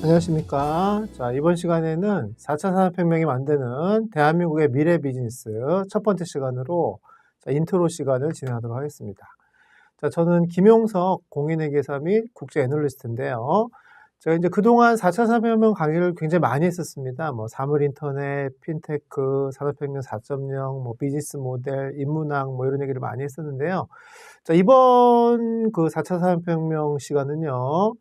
안녕하십니까. 자, 이번 시간에는 4차 산업혁명이 만드는 대한민국의 미래 비즈니스 첫 번째 시간으로 인트로 시간을 진행하도록 하겠습니다. 자, 저는 김용석 공인회계사 및 국제 애널리스트인데요. 제가 이제 그동안 4차 산업혁명 강의를 굉장히 많이 했었습니다. 뭐 사물인터넷, 핀테크, 산업혁명 4.0, 뭐 비즈니스 모델, 인문학 뭐 이런 얘기를 많이 했었는데요. 자, 이번 그 4차 산업혁명 시간은요.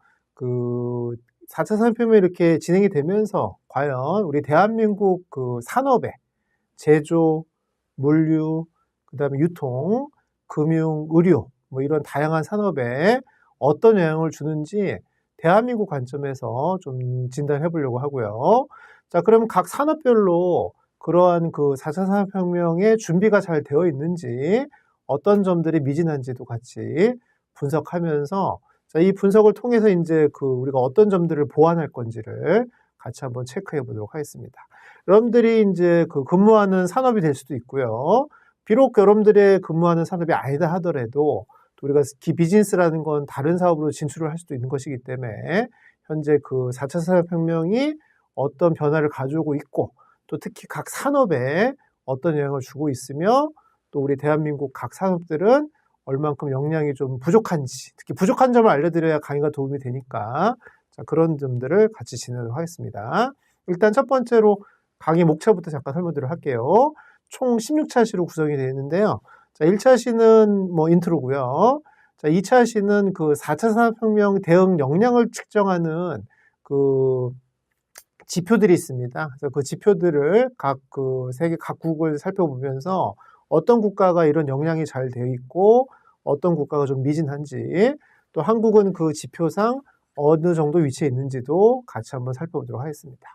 4차 산업혁명이 이렇게 진행이 되면서 과연 우리 대한민국 그 산업에 제조, 물류, 그다음에 유통, 금융, 의료 뭐 이런 다양한 산업에 어떤 영향을 주는지 대한민국 관점에서 좀 진단해 보려고 하고요. 자, 그럼 각 산업별로 그러한 그 4차 산업혁명의 준비가 잘 되어 있는지 어떤 점들이 미진한지도 같이 분석하면서 자, 이 분석을 통해서 이제 우리가 어떤 점들을 보완할 건지를 같이 한번 체크해 보도록 하겠습니다. 여러분들이 이제 근무하는 산업이 될 수도 있고요. 비록 여러분들의 근무하는 산업이 아니다 하더라도 또 우리가 비즈니스라는 건 다른 사업으로 진출을 할 수도 있는 것이기 때문에 현재 4차 산업혁명이 어떤 변화를 가져오고 있고 또 특히 각 산업에 어떤 영향을 주고 있으며 또 우리 대한민국 각 산업들은 얼만큼 역량이 좀 부족한지, 특히 부족한 점을 알려드려야 강의가 도움이 되니까 자, 그런 점들을 같이 진행을 하겠습니다. 일단 첫 번째로 강의 목차부터 잠깐 설명드리도록 할게요. 총 16차 시로 구성이 되어 있는데요. 자, 1차 시는 뭐 인트로고요. 자, 2차 시는 4차 산업혁명 대응 역량을 측정하는 지표들이 있습니다. 그래서 그 지표들을 세계 각국을 살펴보면서 어떤 국가가 이런 역량이 잘 되어 있고 어떤 국가가 좀 미진한지 또 한국은 그 지표상 어느 정도 위치에 있는지도 같이 한번 살펴보도록 하겠습니다.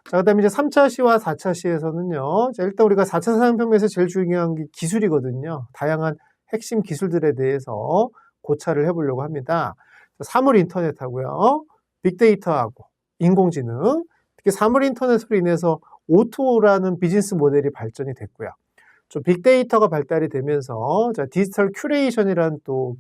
자, 그 다음에 이제 3차 시와 4차 시에서는요. 자, 일단 우리가 4차 산업혁명에서 제일 중요한 게 기술이거든요. 다양한 핵심 기술들에 대해서 고찰을 해보려고 합니다. 사물 인터넷하고요. 빅데이터하고 인공지능, 특히 사물 인터넷으로 인해서 O2O라는 비즈니스 모델이 발전이 됐고요. 좀 빅데이터가 발달이 되면서 자, 디지털 큐레이션이라는 또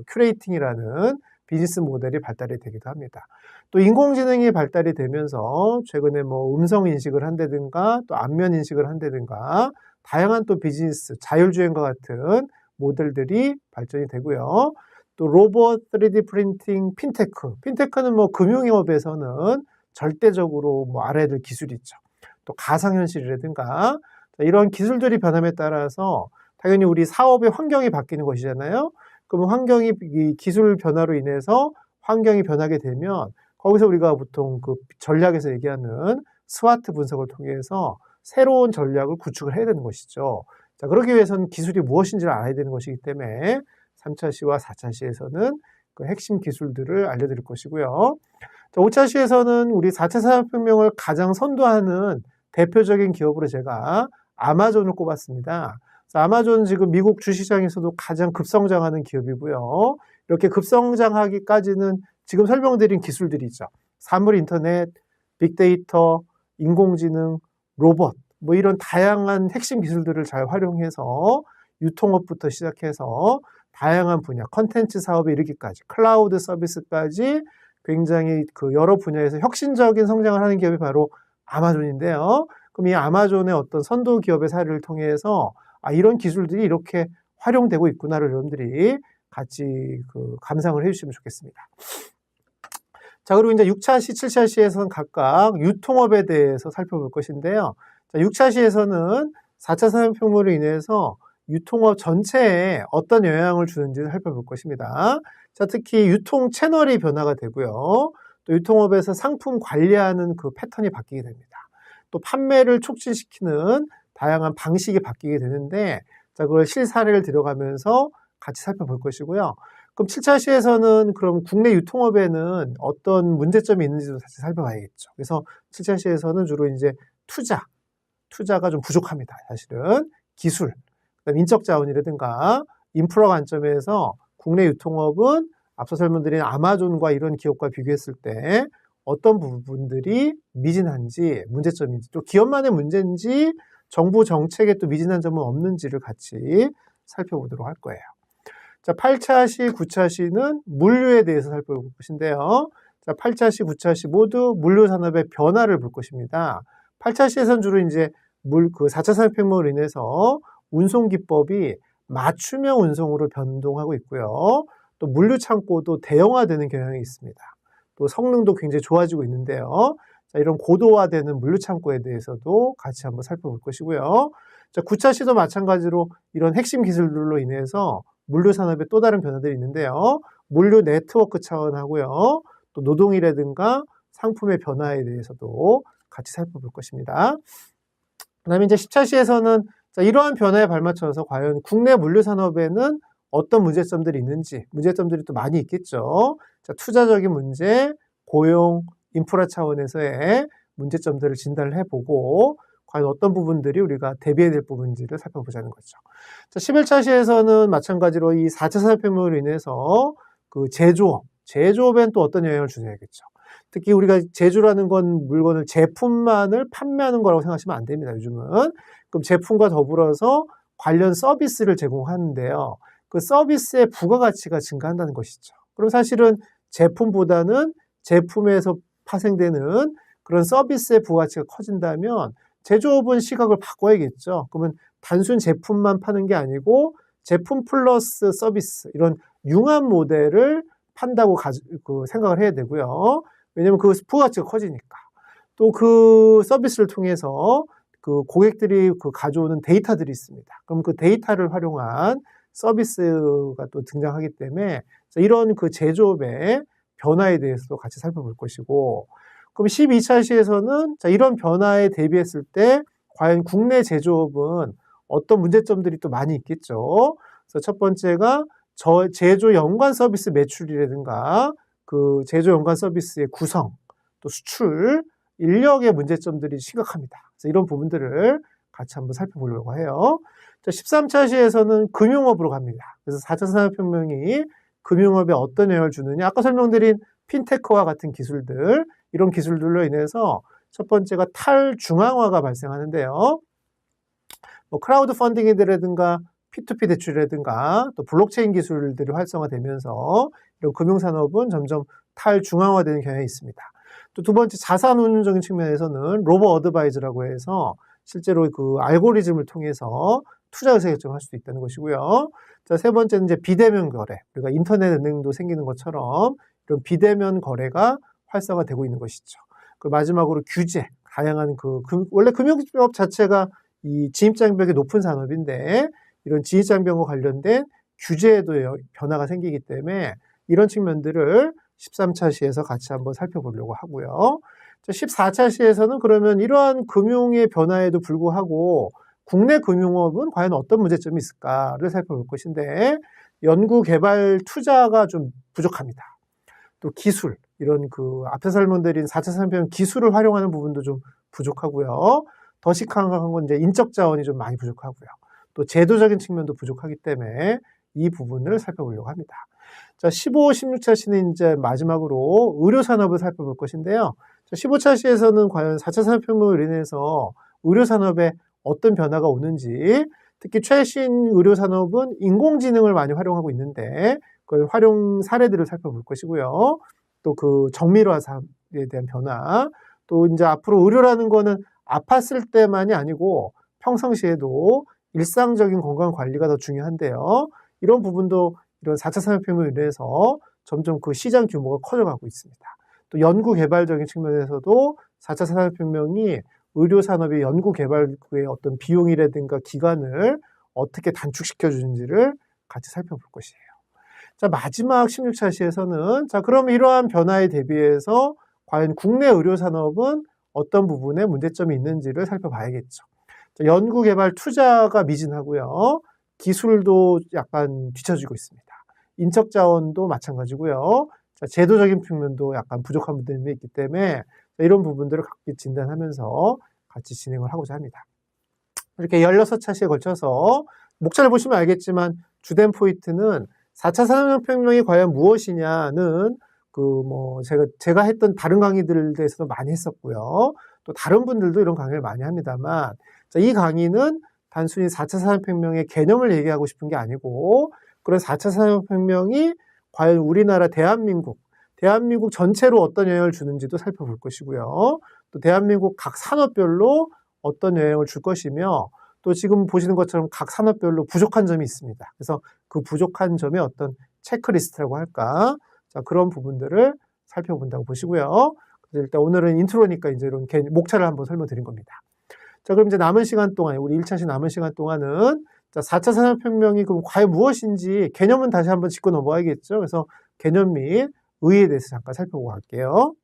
큐레이팅이라는 비즈니스 모델이 발달이 되기도 합니다. 또 인공지능이 발달이 되면서 최근에 뭐 음성 인식을 한다든가 또 안면 인식을 한다든가 다양한 또 비즈니스, 자율주행과 같은 모델들이 발전이 되고요. 또 로봇 3D 프린팅, 핀테크는 뭐 금융업에서는 절대적으로 뭐 알아야 될 기술이 있죠. 또 가상현실이라든가 이런 기술들이 변함에 따라서 당연히 우리 사업의 환경이 바뀌는 것이잖아요. 그럼 이 기술 변화로 인해서 환경이 변하게 되면 거기서 우리가 보통 전략에서 얘기하는 스와트 분석을 통해서 새로운 전략을 구축을 해야 되는 것이죠. 자, 그러기 위해서는 기술이 무엇인지를 알아야 되는 것이기 때문에 3차 시와 4차 시에서는 그 핵심 기술들을 알려드릴 것이고요. 자, 5차 시에서는 우리 4차 산업혁명을 가장 선도하는 대표적인 기업으로 제가 아마존을 꼽았습니다. 아마존은 지금 미국 주시장에서도 가장 급성장하는 기업이고요. 이렇게 급성장하기까지는 지금 설명드린 기술들이죠. 사물 인터넷, 빅데이터, 인공지능, 로봇 뭐 이런 다양한 핵심 기술들을 잘 활용해서 유통업부터 시작해서 다양한 분야, 컨텐츠 사업에 이르기까지, 클라우드 서비스까지 굉장히 여러 분야에서 혁신적인 성장을 하는 기업이 바로 아마존인데요. 그럼 이 아마존의 어떤 선도 기업의 사례를 통해서 이런 기술들이 이렇게 활용되고 있구나를 여러분들이 같이 감상을 해주시면 좋겠습니다. 자, 그리고 이제 6차 시, 7차 시에서는 각각 유통업에 대해서 살펴볼 것인데요. 자, 6차 시에서는 4차 산업혁명으로 인해서 유통업 전체에 어떤 영향을 주는지를 살펴볼 것입니다. 자, 특히 유통 채널이 변화가 되고요. 또 유통업에서 상품 관리하는 패턴이 바뀌게 됩니다. 또 판매를 촉진시키는 다양한 방식이 바뀌게 되는데 자, 그걸 실사례를 들어가면서 같이 살펴볼 것이고요. 그럼 7차 시에서는 그럼 국내 유통업에는 어떤 문제점이 있는지도 다시 살펴봐야겠죠. 그래서 7차 시에서는 주로 이제 투자가 좀 부족합니다. 사실은 기술, 그다음 인적 자원이라든가 인프라 관점에서 국내 유통업은 앞서 설명드린 아마존과 이런 기업과 비교했을 때 어떤 부분들이 미진한지, 문제점인지, 또 기업만의 문제인지 정부 정책에 또 미진한 점은 없는지를 같이 살펴보도록 할 거예요. 자, 8차 시, 9차 시는 물류에 대해서 살펴볼 것인데요. 자, 8차 시, 9차 시 모두 물류산업의 변화를 볼 것입니다. 8차 시에서는 주로 이제 4차 산업혁명으로 인해서 운송기법이 맞춤형 운송으로 변동하고 있고요. 또 물류창고도 대형화되는 경향이 있습니다. 또 성능도 굉장히 좋아지고 있는데요. 자, 이런 고도화되는 물류창고에 대해서도 같이 한번 살펴볼 것이고요. 자, 9차 시도 마찬가지로 이런 핵심 기술들로 인해서 물류산업의 또 다른 변화들이 있는데요. 물류 네트워크 차원하고요. 또 노동이라든가 상품의 변화에 대해서도 같이 살펴볼 것입니다. 그 다음에 이제 10차 시에서는 이러한 변화에 발맞춰서 과연 국내 물류산업에는 어떤 문제점들이 있는지, 문제점들이 또 많이 있겠죠. 자, 투자적인 문제, 고용, 인프라 차원에서의 문제점들을 진단을 해보고 과연 어떤 부분들이 우리가 대비해야 될 부분인지를 살펴보자는 거죠. 자, 11차 시에서는 마찬가지로 이 4차 산업혁명으로 인해서 그 제조업엔 또 어떤 영향을 주냐겠죠. 특히 우리가 제조라는 건 물건을 제품만을 판매하는 거라고 생각하시면 안 됩니다. 요즘은. 그럼 제품과 더불어서 관련 서비스를 제공하는데요. 그 서비스의 부가가치가 증가한다는 것이죠. 그럼 사실은 제품보다는 제품에서 파생되는 그런 서비스의 부가가치가 커진다면 제조업은 시각을 바꿔야겠죠. 그러면 단순 제품만 파는 게 아니고 제품 플러스 서비스 이런 융합 모델을 판다고 생각을 해야 되고요. 왜냐하면 그 부가가치가 커지니까. 또 그 서비스를 통해서 그 고객들이 가져오는 데이터들이 있습니다. 그럼 그 데이터를 활용한 서비스가 또 등장하기 때문에 이런 그 제조업의 변화에 대해서도 같이 살펴볼 것이고, 그럼 12차 시에서는 이런 변화에 대비했을 때 과연 국내 제조업은 어떤 문제점들이 또 많이 있겠죠. 그래서 첫 번째가 제조 연관 서비스 매출이라든가 그 제조 연관 서비스의 구성, 또 수출, 인력의 문제점들이 심각합니다. 그래서 이런 부분들을 같이 한번 살펴보려고 해요. 자, 13차 시에서는 금융업으로 갑니다. 그래서 4차 산업혁명이 금융업에 어떤 영향을 주느냐. 아까 설명드린 핀테크와 같은 기술들, 이런 기술들로 인해서 첫 번째가 탈중앙화가 발생하는데요. 뭐 크라우드 펀딩이라든가 P2P 대출이라든가 또 블록체인 기술들이 활성화되면서 이런 금융산업은 점점 탈중앙화되는 경향이 있습니다. 또 두 번째 자산 운용적인 측면에서는 로보 어드바이저라고 해서 실제로 그 알고리즘을 통해서 투자 의사 결정을 할 수도 있다는 것이고요. 자, 세 번째는 이제 비대면 거래. 우리가 인터넷 은행도 생기는 것처럼 이런 비대면 거래가 활성화되고 있는 것이죠. 그 마지막으로 규제, 다양한 원래 금융업 자체가 이 진입장벽이 높은 산업인데 이런 진입장벽과 관련된 규제에도 변화가 생기기 때문에 이런 측면들을 13차 시에서 같이 한번 살펴보려고 하고요. 14차 시에서는 그러면 이러한 금융의 변화에도 불구하고 국내 금융업은 과연 어떤 문제점이 있을까를 살펴볼 것인데 연구 개발 투자가 좀 부족합니다. 또 기술, 이런 앞에서 설명드린 4차 산업혁명 기술을 활용하는 부분도 좀 부족하고요. 더 심각한 건 이제 인적 자원이 좀 많이 부족하고요. 또 제도적인 측면도 부족하기 때문에 이 부분을 살펴보려고 합니다. 자, 15, 16차 시는 이제 마지막으로 의료산업을 살펴볼 것인데요. 자, 15차 시에서는 과연 4차 산업혁명으로 인해서 의료산업에 어떤 변화가 오는지, 특히 최신 의료산업은 인공지능을 많이 활용하고 있는데 그 활용 사례들을 살펴볼 것이고요. 또 그 정밀화에 대한 변화, 또 이제 앞으로 의료라는 거는 아팠을 때만이 아니고 평상시에도 일상적인 건강 관리가 더 중요한데요. 이런 부분도 이런 4차 산업혁명으로 인해서 점점 그 시장 규모가 커져가고 있습니다. 또 연구 개발적인 측면에서도 4차 산업혁명이 의료 산업의 연구 개발의 어떤 비용이라든가 기간을 어떻게 단축시켜 주는지를 같이 살펴볼 것이에요. 자, 마지막 16차 시에서는 그럼 이러한 변화에 대비해서 과연 국내 의료 산업은 어떤 부분에 문제점이 있는지를 살펴봐야겠죠. 자, 연구 개발 투자가 미진하고요. 기술도 약간 뒤처지고 있습니다. 인적 자원도 마찬가지고요. 자, 제도적인 측면도 약간 부족한 부분이 있기 때문에 이런 부분들을 각기 진단하면서 같이 진행을 하고자 합니다. 이렇게 16차시에 걸쳐서 목차를 보시면 알겠지만 주된 포인트는 4차 산업혁명이 과연 무엇이냐는 제가 했던 다른 강의들에 대해서도 많이 했었고요. 또 다른 분들도 이런 강의를 많이 합니다만, 자, 이 강의는 단순히 4차 산업혁명의 개념을 얘기하고 싶은 게 아니고, 그런 4차 산업혁명이 과연 우리나라 대한민국 대한민국 전체로 어떤 영향을 주는지도 살펴볼 것이고요. 또 대한민국 각 산업별로 어떤 영향을 줄 것이며 또 지금 보시는 것처럼 각 산업별로 부족한 점이 있습니다. 그래서 그 부족한 점의 어떤 체크리스트라고 할까? 자, 그런 부분들을 살펴본다고 보시고요. 일단 오늘은 인트로니까 이제 이런 목차를 한번 설명드린 겁니다. 자, 그럼 이제 남은 시간 동안, 우리 1차시 남은 시간 동안은 자, 4차 산업혁명이 그럼 과연 무엇인지 개념은 다시 한번 짚고 넘어가야겠죠. 그래서 개념 및 의의에 대해서 잠깐 살펴보고 갈게요.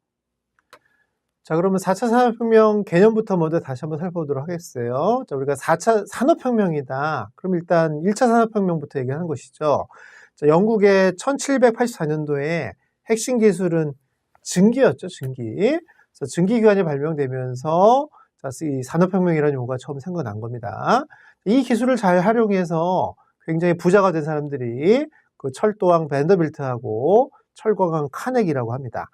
자, 그러면 4차 산업혁명 개념부터 먼저 다시 한번 살펴보도록 하겠어요. 자, 우리가 4차 산업혁명이다. 그럼 일단 1차 산업혁명부터 얘기하는 것이죠. 자, 영국의 1784년도에 핵심 기술은 증기였죠, 증기. 그래서 증기기관이 발명되면서 자, 이 산업혁명이라는 용어가 처음 생겨난 겁니다. 이 기술을 잘 활용해서 굉장히 부자가 된 사람들이 그 철도왕 밴더빌트하고 철거강 카네기라고 합니다.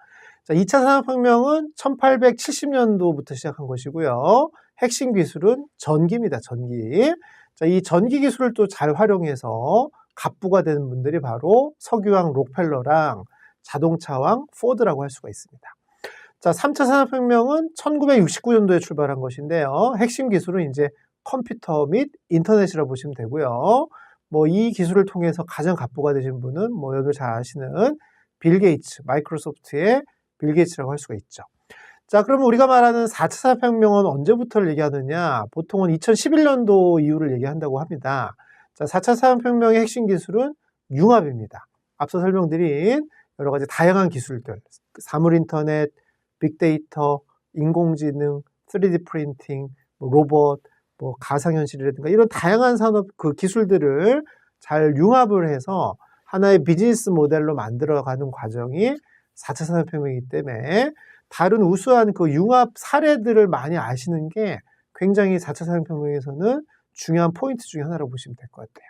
자, 2차 산업혁명은 1870년도부터 시작한 것이고요. 핵심 기술은 전기입니다, 전기. 자, 이 전기 기술을 또 잘 활용해서 갑부가 되는 분들이 바로 석유왕 록펠러랑 자동차왕 포드라고 할 수가 있습니다. 자, 3차 산업혁명은 1969년도에 출발한 것인데요. 핵심 기술은 이제 컴퓨터 및 인터넷이라고 보시면 되고요. 뭐 이 기술을 통해서 가장 갑부가 되신 분은 뭐 여러분 잘 아시는 빌 게이츠, 마이크로소프트의 빌 게이츠라고 할 수가 있죠. 자, 그러면 우리가 말하는 4차 산업혁명은 언제부터를 얘기하느냐? 보통은 2011년도 이후를 얘기한다고 합니다. 자, 4차 산업혁명의 핵심 기술은 융합입니다. 앞서 설명드린 여러 가지 다양한 기술들, 사물 인터넷, 빅데이터, 인공지능, 3D 프린팅, 뭐 로봇, 뭐 가상현실이라든가 이런 다양한 산업 그 기술들을 잘 융합을 해서 하나의 비즈니스 모델로 만들어가는 과정이 4차 산업혁명이기 때문에 다른 우수한 그 융합 사례들을 많이 아시는 게 굉장히 4차 산업혁명에서는 중요한 포인트 중에 하나라고 보시면 될 것 같아요.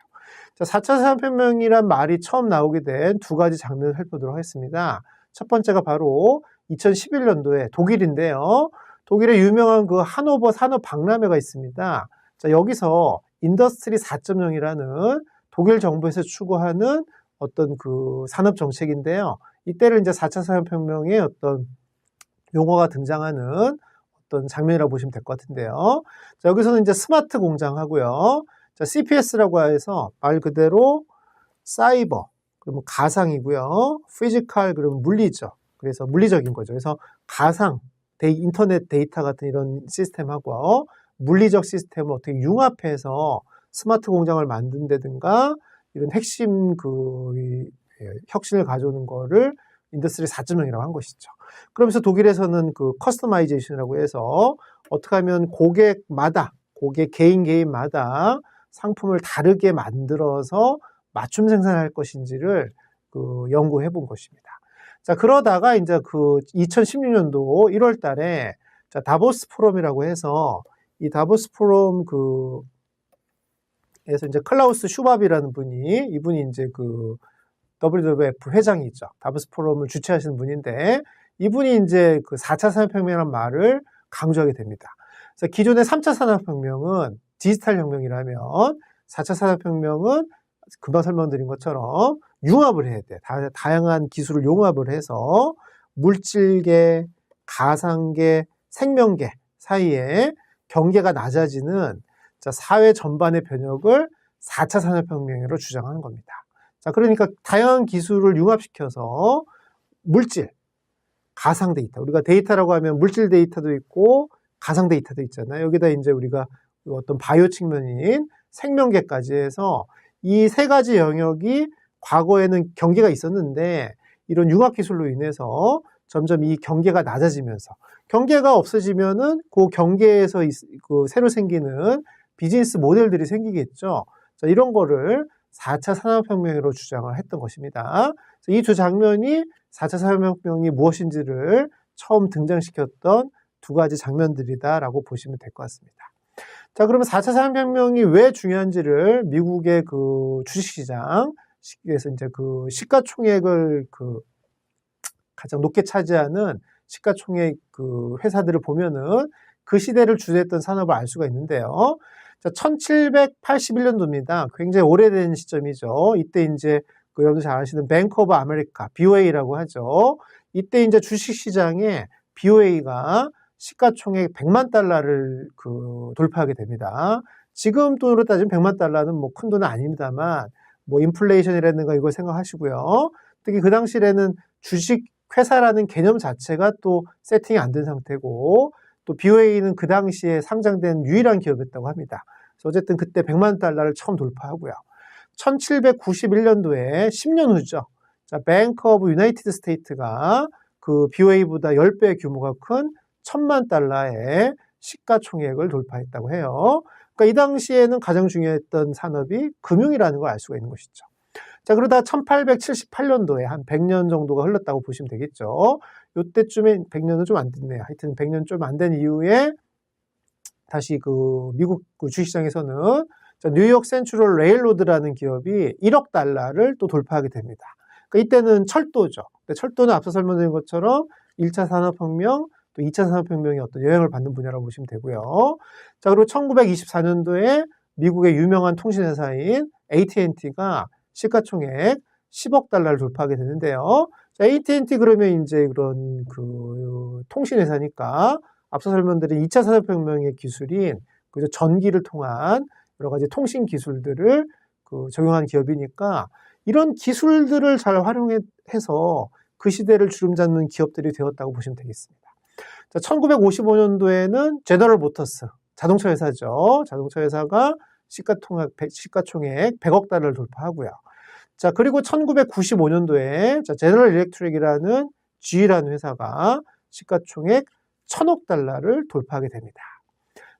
자, 4차 산업혁명이란 말이 처음 나오게 된 두 가지 장면을 살펴보도록 하겠습니다. 첫 번째가 바로 2011년도에 독일인데요. 독일의 유명한 그 하노버 산업박람회가 있습니다. 자, 여기서 인더스트리 4.0이라는 독일 정부에서 추구하는 어떤 그 산업 정책인데요. 이때를 이제 4차 산업혁명의 어떤 용어가 등장하는 어떤 장면이라고 보시면 될 것 같은데요. 자, 여기서는 이제 스마트 공장 하고요. 자, CPS라고 해서 말 그대로 사이버, 그러면 가상이고요. 피지컬, 그러면 물리죠. 그래서 물리적인 거죠. 그래서 가상, 인터넷 데이터 같은 이런 시스템하고 물리적 시스템을 어떻게 융합해서 스마트 공장을 만든다든가 이런 핵심 혁신을 가져오는 거를 인더스트리 4.0이라고 한 것이죠. 그러면서 독일에서는 그 커스터마이제이션이라고 해서 어떻게 하면 고객 개인마다 상품을 다르게 만들어서 맞춤 생산할 것인지를 연구해 본 것입니다. 자, 그러다가 이제 2016년도 1월 달에 자, 다보스 포럼이라고 해서 이 다보스 포럼 에서 이제 클라우스 슈밥이라는 분이 이분이 이제 WWF 회장이죠. 다보스 포럼을 주최하시는 분인데 이분이 이제 4차 산업혁명이라는 말을 강조하게 됩니다. 그래서 기존의 3차 산업혁명은 디지털 혁명이라면 4차 산업혁명은 금방 설명드린 것처럼 융합을 해야 돼. 다양한 기술을 융합을 해서 물질계, 가상계, 생명계 사이에 경계가 낮아지는 사회 전반의 변혁을 4차 산업혁명으로 주장하는 겁니다. 자, 그러니까 다양한 기술을 융합시켜서 물질, 가상 데이터. 우리가 데이터라고 하면 물질 데이터도 있고 가상 데이터도 있잖아요. 여기다 이제 우리가 어떤 바이오 측면인 생명계까지 해서 이 세 가지 영역이 과거에는 경계가 있었는데 이런 융합 기술로 인해서 점점 이 경계가 낮아지면서 경계가 없어지면은 그 경계에서 새로 생기는 비즈니스 모델들이 생기겠죠. 자, 이런 거를 4차 산업혁명으로 주장을 했던 것입니다. 이 두 장면이 4차 산업혁명이 무엇인지를 처음 등장시켰던 두 가지 장면들이다라고 보시면 될 것 같습니다. 자, 그러면 4차 산업혁명이 왜 중요한지를 미국의 주식시장에서 이제 시가총액을 가장 높게 차지하는 시가총액 회사들을 보면은 그 시대를 주도했던 산업을 알 수가 있는데요. 자, 1781년도입니다. 굉장히 오래된 시점이죠. 이때 이제 여러분 잘 아시는 뱅크 오브 아메리카, BOA라고 하죠. 이때 이제 주식시장에 BOA가 시가총액 100만 달러를 돌파하게 됩니다. 지금 돈으로 따지면 100만 달러는 뭐 큰 돈은 아닙니다만, 뭐 인플레이션이라든가 이걸 생각하시고요. 특히 그 당시에는 주식 회사라는 개념 자체가 또 세팅이 안 된 상태고, 또 BOA는 그 당시에 상장된 유일한 기업이었다고 합니다. 그래서 어쨌든 그때 100만 달러를 처음 돌파하고요. 1791년도에 10년 후죠. 자, 뱅크 오브 유나이티드 스테이트가 그 BOA보다 10배 규모가 큰 1000만 달러의 시가총액을 돌파했다고 해요. 그러니까 이 당시에는 가장 중요했던 산업이 금융이라는 걸 알 수가 있는 것이죠. 자, 그러다 1878년도에 한 100년 정도가 흘렀다고 보시면 되겠죠. 요때쯤에 100년은 좀 안 됐네요. 하여튼 100년 좀 안 된 이후에 다시 미국 주식시장에서는 뉴욕 센트럴 레일로드라는 기업이 1억 달러를 또 돌파하게 됩니다. 그러니까 이때는 철도죠. 근데 철도는 앞서 설명드린 것처럼 1차 산업혁명, 또 2차 산업혁명의 어떤 영향을 받는 분야라고 보시면 되고요. 자, 그리고 1924년도에 미국의 유명한 통신회사인 AT&T가 시가총액 10억 달러를 돌파하게 되는데요. 자, AT&T 그러면 이제 그런 통신회사니까 앞서 설명드린 2차 산업혁명의 기술인 전기를 통한 여러 가지 통신 기술들을 적용한 기업이니까 이런 기술들을 잘 활용해서 그 시대를 주름잡는 기업들이 되었다고 보시면 되겠습니다. 자, 1955년도에는 제너럴 모터스, 자동차 회사죠. 자동차 회사가 시가총액 100억 달러를 돌파하고요. 자, 그리고 1995년도에 제너럴 일렉트릭이라는 G라는 회사가 시가총액 1000억 달러를 돌파하게 됩니다.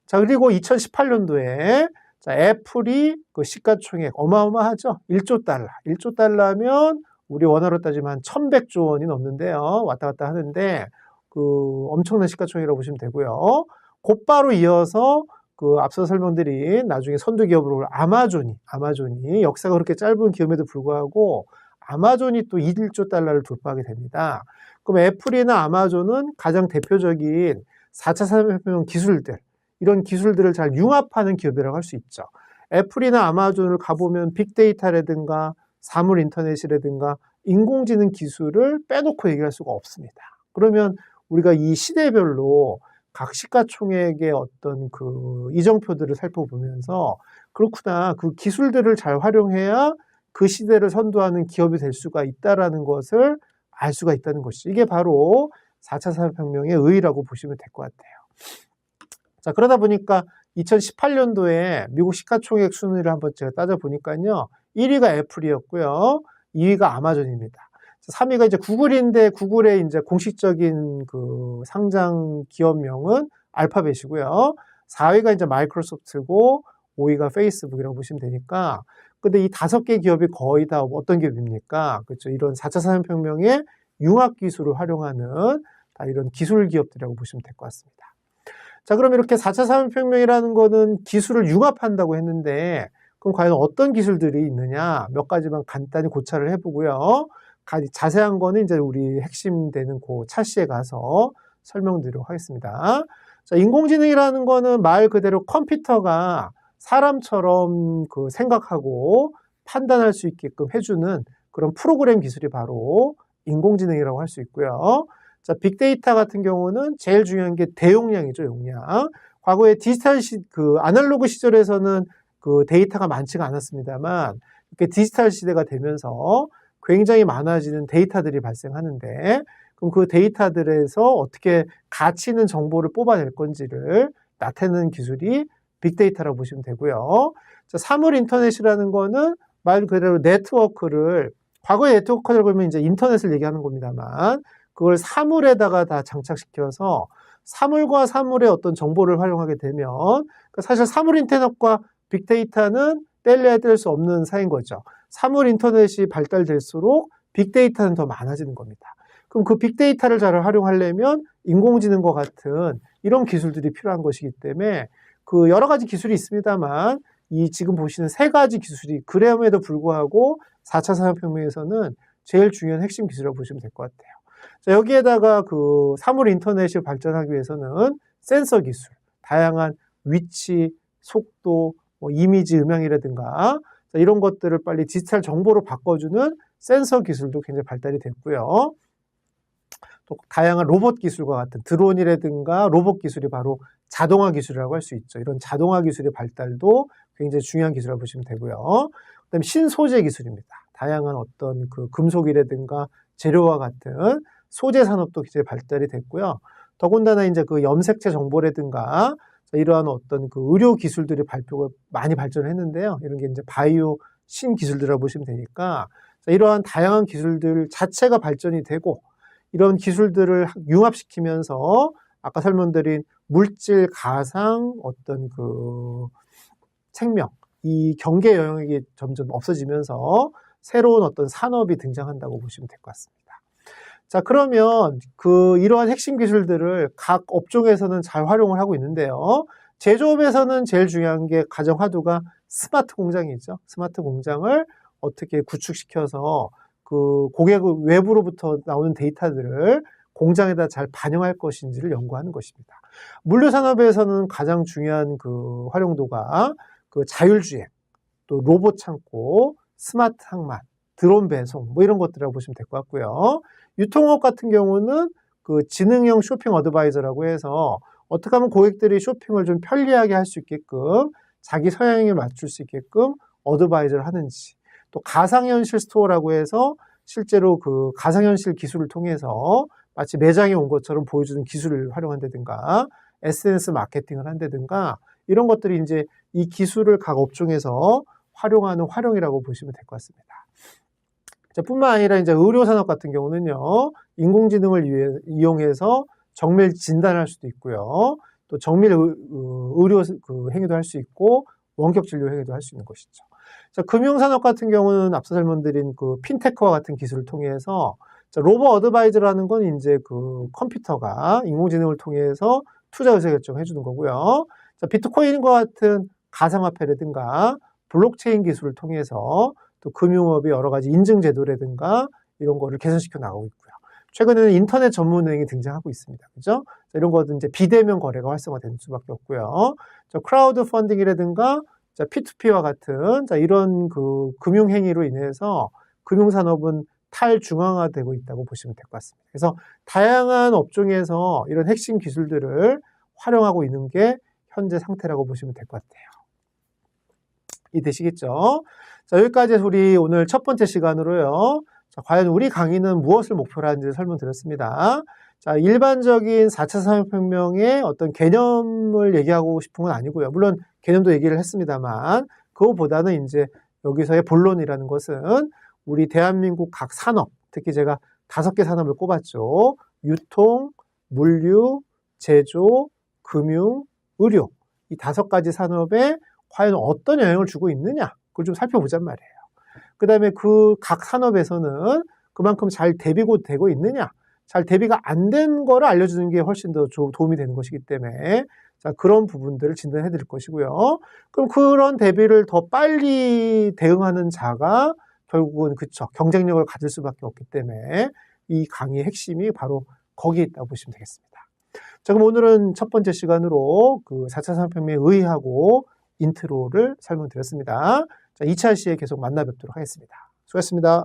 자, 그리고 2018년도에 애플이 시가총액 어마어마하죠. 1조 달러. 1조 달러면 우리 원화로 따지면 1100조 원이 넘는데요. 왔다 갔다 하는데 엄청난 시가총액이라고 보시면 되고요. 곧바로 이어서 앞서 설명드린 나중에 선두 기업으로 아마존이 역사가 그렇게 짧은 기업에도 불구하고 아마존이 또 1조 달러를 돌파하게 됩니다. 그럼 애플이나 아마존은 가장 대표적인 4차 산업혁명 기술들, 이런 기술들을 잘 융합하는 기업이라고 할 수 있죠. 애플이나 아마존을 가보면 빅데이터라든가 사물 인터넷이라든가 인공지능 기술을 빼놓고 얘기할 수가 없습니다. 그러면 우리가 이 시대별로 각 시가총액의 어떤 이정표들을 살펴보면서 그렇구나, 그 기술들을 잘 활용해야 그 시대를 선도하는 기업이 될 수가 있다라는 것을 알 수가 있다는 것이죠. 이게 바로 4차 산업혁명의 의의라고 보시면 될 것 같아요. 자, 그러다 보니까 2018년도에 미국 시가총액 순위를 한번 제가 따져보니까요. 1위가 애플이었고요. 2위가 아마존입니다. 3위가 이제 구글인데 구글의 이제 공식적인 상장 기업명은 알파벳이고요. 4위가 이제 마이크로소프트고 5위가 페이스북이라고 보시면 되니까, 근데 이 5개 기업이 거의 다 어떤 기업입니까? 그렇죠. 이런 4차 산업혁명의 융합 기술을 활용하는 다 이런 기술 기업들이라고 보시면 될 것 같습니다. 자, 그럼 이렇게 4차 산업혁명이라는 거는 기술을 융합한다고 했는데, 그럼 과연 어떤 기술들이 있느냐? 몇 가지만 간단히 고찰을 해보고요. 자세한 거는 이제 우리 핵심 되는 그 차시에 가서 설명드리도록 하겠습니다. 자, 인공지능이라는 거는 말 그대로 컴퓨터가 사람처럼 생각하고 판단할 수 있게끔 해주는 그런 프로그램 기술이 바로 인공지능이라고 할 수 있고요. 자, 빅데이터 같은 경우는 제일 중요한 게 대용량이죠, 용량. 과거에 아날로그 시절에서는 데이터가 많지가 않았습니다만, 이렇게 디지털 시대가 되면서 굉장히 많아지는 데이터들이 발생하는데, 그럼 그 데이터들에서 어떻게 가치 있는 정보를 뽑아낼 건지를 나타내는 기술이 빅데이터라고 보시면 되고요. 자, 사물 인터넷이라는 거는 말 그대로 네트워크를, 과거의 네트워크를 보면 이제 인터넷을 얘기하는 겁니다만, 그걸 사물에다가 다 장착시켜서 사물과 사물의 어떤 정보를 활용하게 되면, 사실 사물 인터넷과 빅데이터는 뗄래야 뗄 수 없는 사이인 거죠. 사물 인터넷이 발달될수록 빅데이터는 더 많아지는 겁니다. 그럼 그 빅데이터를 잘 활용하려면 인공지능과 같은 이런 기술들이 필요한 것이기 때문에 여러 가지 기술이 있습니다만, 이 지금 보시는 3가지 기술이 그럼에도 불구하고 4차 산업혁명에서는 제일 중요한 핵심 기술이라고 보시면 될 것 같아요. 자, 여기에다가 사물 인터넷을 발전하기 위해서는 센서 기술, 다양한 위치, 속도, 이미지, 음향이라든가 이런 것들을 빨리 디지털 정보로 바꿔주는 센서 기술도 굉장히 발달이 됐고요. 또 다양한 로봇 기술과 같은 드론이라든가 로봇 기술이 바로 자동화 기술이라고 할 수 있죠. 이런 자동화 기술의 발달도 굉장히 중요한 기술이라고 보시면 되고요. 그다음에 신소재 기술입니다. 다양한 어떤 그 금속이라든가 재료와 같은 소재 산업도 굉장히 발달이 됐고요. 더군다나 이제 그 염색체 정보라든가 이러한 어떤 그 의료 기술들이 많이 발전을 했는데요. 이런 게 이제 바이오 신기술들이라고 보시면 되니까 이러한 다양한 기술들 자체가 발전이 되고 이런 기술들을 융합시키면서 아까 설명드린 물질, 가상, 어떤 그 생명, 이 경계 영역이 점점 없어지면서 새로운 어떤 산업이 등장한다고 보시면 될 것 같습니다. 자, 그러면 이러한 핵심 기술들을 각 업종에서는 잘 활용을 하고 있는데요. 제조업에서는 제일 중요한 게 가정 화두가 스마트 공장이죠. 스마트 공장을 어떻게 구축시켜서 그 고객 외부로부터 나오는 데이터들을 공장에다 잘 반영할 것인지를 연구하는 것입니다. 물류산업에서는 가장 중요한 그 활용도가 그 자율주행, 또 로봇 창고, 스마트 항만, 드론 배송 뭐 이런 것들이라고 보시면 될 것 같고요. 유통업 같은 경우는 그 지능형 쇼핑 어드바이저라고 해서 어떻게 하면 고객들이 쇼핑을 좀 편리하게 할 수 있게끔 자기 성향에 맞출 수 있게끔 어드바이저를 하는지, 또 가상현실 스토어라고 해서 실제로 그 가상현실 기술을 통해서 마치 매장에 온 것처럼 보여주는 기술을 활용한다든가 SNS 마케팅을 한다든가 이런 것들이 이제 이 기술을 각 업종에서 활용하는 활용이라고 보시면 될 것 같습니다. 자, 뿐만 아니라 이제 의료산업 같은 경우는요, 인공지능을 이용해서 정밀 진단할 수도 있고요. 또 정밀 의료 그 행위도 할 수 있고 원격 진료 행위도 할 수 있는 것이죠. 자, 금융산업 같은 경우는 앞서 설명드린 그 핀테크와 같은 기술을 통해서 로봇 어드바이저라는 건 이제 그 컴퓨터가 인공지능을 통해서 투자 의사결정을 해주는 거고요. 자, 비트코인과 같은 가상화폐라든가 블록체인 기술을 통해서 또 금융업이 여러 가지 인증 제도라든가 이런 거를 개선시켜 나가고 있고요. 최근에는 인터넷 전문은행이 등장하고 있습니다. 그죠? 이런 것은 이제 비대면 거래가 활성화되는 수밖에 없고요. 크라우드 펀딩이라든가 P2P와 같은 이런 그 금융 행위로 인해서 금융산업은 탈중앙화되고 있다고 보시면 될 것 같습니다. 그래서 다양한 업종에서 이런 핵심 기술들을 활용하고 있는 게 현재 상태라고 보시면 될 것 같아요. 이해되시겠죠? 자, 여기까지 우리 오늘 첫 번째 시간으로요. 자, 과연 우리 강의는 무엇을 목표로 하는지 설명드렸습니다. 자, 일반적인 4차 산업혁명의 어떤 개념을 얘기하고 싶은 건 아니고요. 물론 개념도 얘기를 했습니다만 그거보다는 이제 여기서의 본론이라는 것은 우리 대한민국 각 산업, 특히 제가 5개 산업을 꼽았죠. 유통, 물류, 제조, 금융, 의료. 이 5가지 산업에 과연 어떤 영향을 주고 있느냐, 그걸 좀 살펴보잔 말이에요. 그 다음에 그 각 산업에서는 그만큼 잘 대비가 되고 있느냐, 잘 대비가 안 된 거를 알려주는 게 훨씬 더 도움이 되는 것이기 때문에 자, 그런 부분들을 진단해 드릴 것이고요. 그럼 그런 대비를 더 빨리 대응하는 자가 결국은 그쵸, 경쟁력을 가질 수밖에 없기 때문에 이 강의의 핵심이 바로 거기에 있다고 보시면 되겠습니다. 자, 그럼 오늘은 첫 번째 시간으로 그 4차 산업혁명의 의의하고 인트로를 설명드렸습니다. 자, 2차 시에 계속 만나 뵙도록 하겠습니다. 수고하셨습니다.